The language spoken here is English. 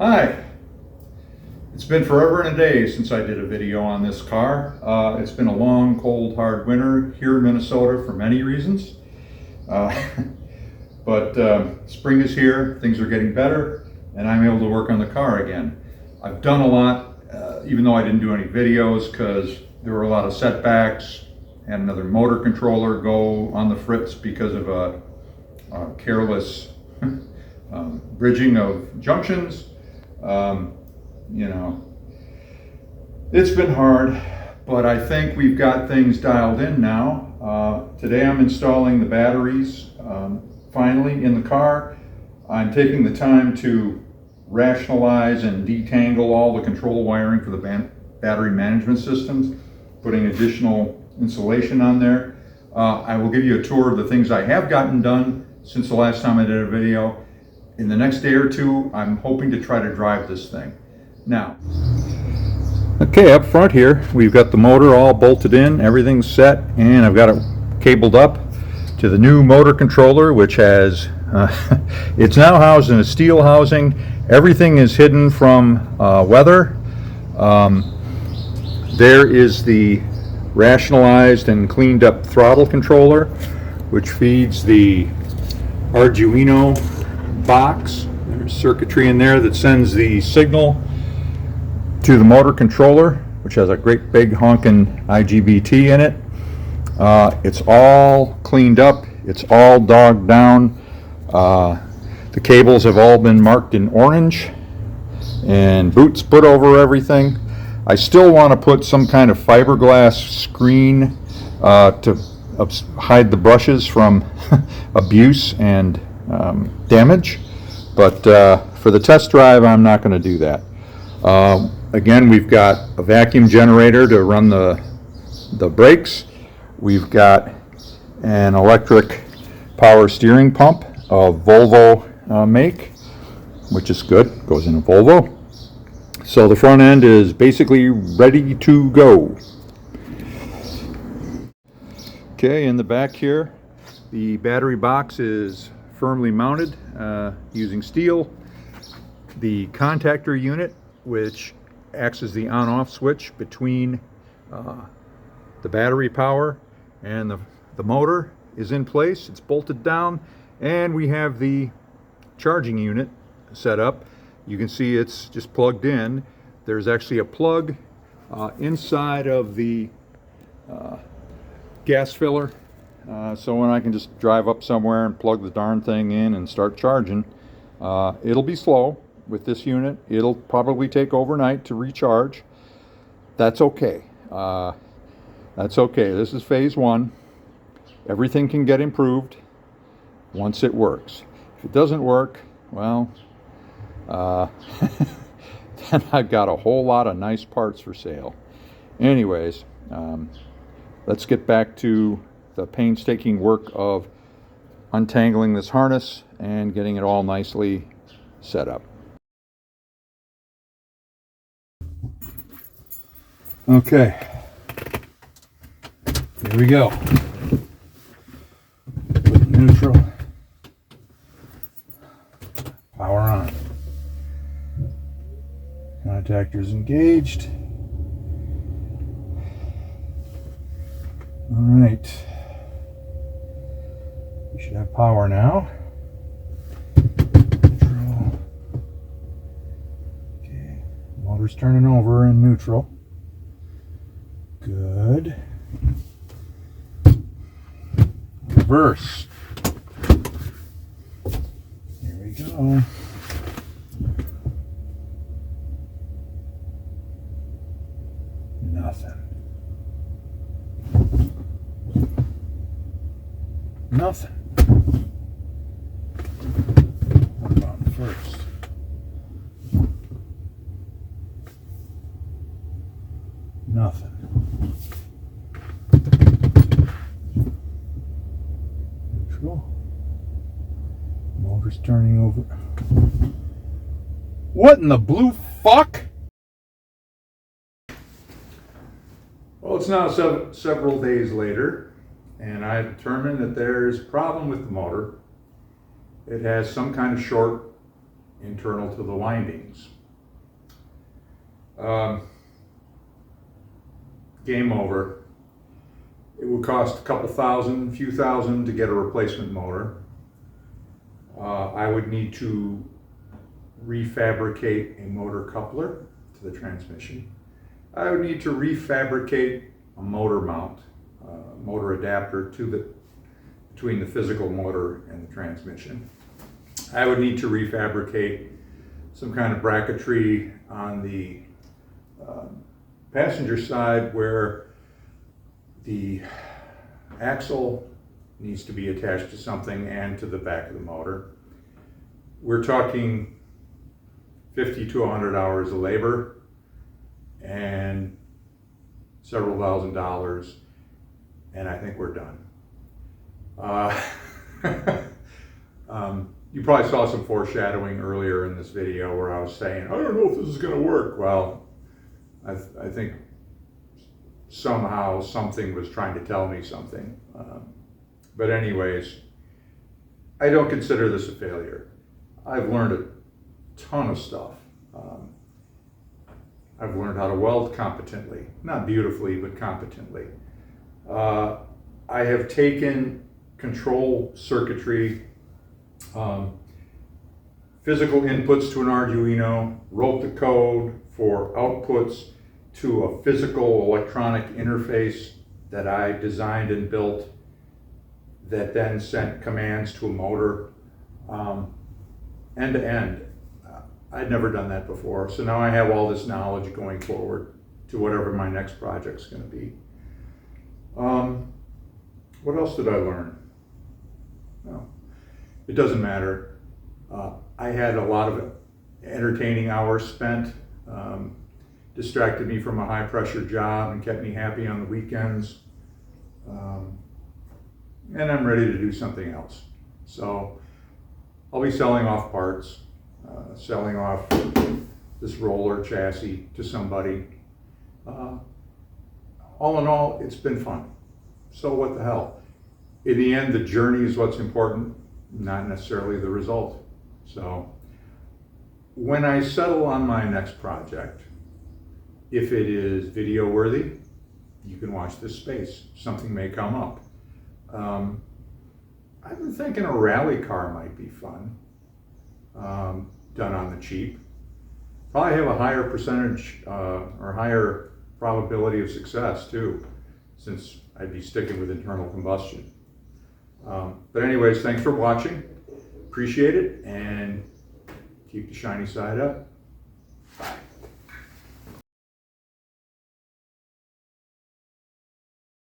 Hi, it's been forever and a day since I did a video on this car. It's been a long, cold, hard winter here in Minnesota for many reasons. But spring is here, things are getting better, and I'm able to work on the car again. I've done a lot, even though I didn't do any videos because there were a lot of setbacks. Had another motor controller go on the fritz because of a careless bridging of junctions. You know, it's been hard, but I think we've got things dialed in now. Today I'm installing the batteries finally in the car. I'm taking the time to rationalize and detangle all the control wiring for the battery management systems, putting additional insulation on there. I will give you a tour of the things I have gotten done since the last time I did a video. In the next day or two, I'm hoping to try to drive this thing. Now, okay, up front here, we've got the motor all bolted in, everything's set, and I've got it cabled up to the new motor controller, which has, it's now housed in a steel housing. Everything is hidden from weather. There is the rationalized and cleaned up throttle controller, which feeds the Arduino box. There's circuitry in there that sends the signal to the motor controller, which has a great big honking IGBT in it. It's all cleaned up. It's all dogged down. The cables have all been marked in orange and boots put over everything. I still want to put some kind of fiberglass screen to hide the brushes from abuse and damage, but for the test drive I'm not going to do that. Again, we've got a vacuum generator to run the brakes. We've got an electric power steering pump, a Volvo make, which is good, goes in a Volvo. So the front end is basically ready to go. Okay, in the back here, the battery box is firmly mounted using steel. The contactor unit, which acts as the on-off switch between the battery power and the motor, is in place. It's bolted down, and we have the charging unit set up. You can see it's just plugged in. There's actually a plug inside of the gas filler, so when I can just drive up somewhere and plug the darn thing in and start charging. It'll be slow with this unit. It'll probably take overnight to recharge. That's okay. That's okay. This is phase one. Everything can get improved once it works. If it doesn't work, well, then I've got a whole lot of nice parts for sale. Anyways, let's get back to the painstaking work of untangling this harness and getting it all nicely set up. Okay, here we go. Put neutral, power on. Contactors engaged. All right, we should have power now. Neutral. Okay, motor's turning over in neutral. Good. Reverse. Here we go. Nothing. Nothing. What about first? Nothing. Neutral. Motor's turning over. What in the blue fuck? Well, it's now several days later, and I've determined that there's a problem with the motor. It has some kind of short internal to the windings. Game over. It would cost a couple thousand, few thousand to get a replacement motor. I would need to refabricate a motor coupler to the transmission. I would need to refabricate a motor mount, motor adapter between the physical motor and the transmission. I would need to refabricate some kind of bracketry on the passenger side where the axle needs to be attached to something and to the back of the motor. We're talking 50 to 100 hours of labor and several $1,000s, and I think we're done. You probably saw some foreshadowing earlier in this video where I was saying, I don't know if this is going to work. Well, I think somehow something was trying to tell me something. But anyways, I don't consider this a failure. I've learned a ton of stuff. I've learned how to weld competently, not beautifully, but competently. I have taken control circuitry, physical inputs to an Arduino, wrote the code for outputs to a physical electronic interface that I designed and built that then sent commands to a motor, end to end. I'd never done that before, so now I have all this knowledge going forward to whatever my next project's going to be. What else did I learn? No, it doesn't matter. I had a lot of entertaining hours spent, distracted me from a high pressure job and kept me happy on the weekends. And I'm ready to do something else. So I'll be selling off parts, selling off this roller chassis to somebody. All in all, it's been fun. So what the hell? In the end, the journey is what's important, not necessarily the result. So when I settle on my next project, if it is video worthy, you can watch this space. Something may come up. I've been thinking a rally car might be fun, done on the cheap. Probably have a higher percentage or higher probability of success too, since I'd be sticking with internal combustion. But anyways, thanks for watching. Appreciate it, and keep the shiny side up.